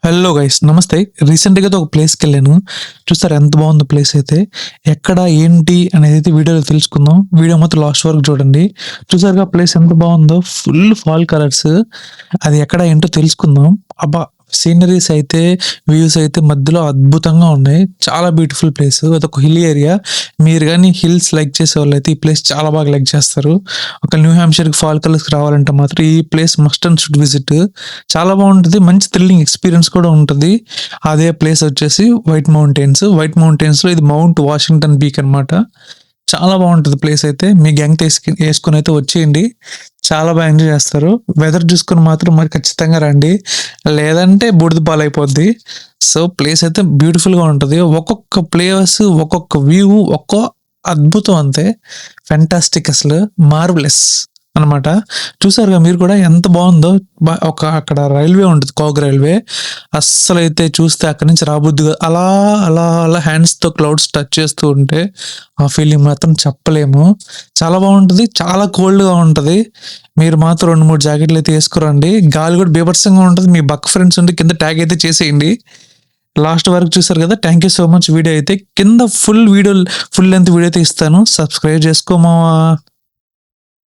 Hello guys నమస్తే. రీసెంట్‌గా అయితే ఒక ప్లేస్‌కెళ్ళాను. చూసారా ఎంత బాగుందో ప్లేస్ అయితే. ఎక్కడ, ఏంటి అనేదైతే వీడియోలో తెలుసుకుందాం. వీడియో మాత్రం లాస్ట్ వరకు చూడండి. చూసారుగా ప్లేస్ ఎంత బాగుందో. Full fall colours. అది ఎక్కడ ఏంటో తెలుసుకుందాం. అబ్బా! సీనరీస్ అయితే, వ్యూస్ అయితే మధ్యలో అద్భుతంగా ఉన్నాయి. చాలా బ్యూటిఫుల్ ప్లేస్. అదొక హిల్ ఏరియా. మీరు గాని హిల్స్ లైక్ చేసేవాళ్ళైతే ఈ ప్లేస్ చాలా బాగా లైక్ చేస్తారు. ఒక న్యూ హాంప్‌షైర్‌కి ఫాల్ కలర్స్‌కి రావాలంటే మాత్రం ఈ place must and should visit. చాలా బాగుంటది. మంచి థ్రిల్లింగ్ ఎక్స్‌పీరియన్స్ కూడా ఉంటది. అదే ప్లేస్ వచ్చేసి వైట్ మౌంటైన్స్. వైట్ మౌంటైన్స్‌లో ఇది మౌంట్ వాషింగ్టన్ పీక్ అనమాట. చాలా బాగుంటది ప్లేస్ అయితే. మీ గ్యాంగ్‌తో యేసుకొనైతే వచ్చేయండి. చాలా బాగా ఎంజాయ్ చేస్తారు. వెదర్ చూసుకొని మాత్రం మరి ఖచ్చితంగా రండి. లేదంటే బూడిద పాలైపోద్ది. సో, ప్లేస్ అయితే బ్యూటిఫుల్‌గా ఉంటది. ఒక్కొక్క ప్లేస్, ఒక్కొక్క వ్యూ, అద్భుతం అంతే. ఫెంటాస్టిక్ అసలు. మార్వెలస్ అనమాట. చూసారుగా మీరు కూడా ఎంత బావుందో. అక్కడ రైల్వే ఉంటది. కోగ్ రైల్వే. అస్సలైతే చూస్తే అక్కడి నుంచి రాబుద్దిగా అలా, అలా, అలా హ్యాండ్స్‌తో క్లౌడ్స్ టచ్ చేస్తూ ఉంటే ఆ ఫీలింగ్ మాత్రం చెప్పలేము. చాలా బావుంటది. చాలా కోల్డ్‌గా ఉంటది. మీరు మాత్రం 2, 3 జాకెట్లయితే యేసుకురండి. గాలి కూడా బీభత్సంగా ఉంటది. మీ బక్క ఫ్రెండ్స్ ఉంటే కింద ట్యాగ్ అయితే చేసేయండి. లాస్ట్ వరకు చూసారు కదా! Thank you so much. Video అయితే కింద ఫుల్ లెంగ్త్ వీడియో అయితే ఇస్తాను. సబ్స్క్రైబ్ చేసుకో మావా.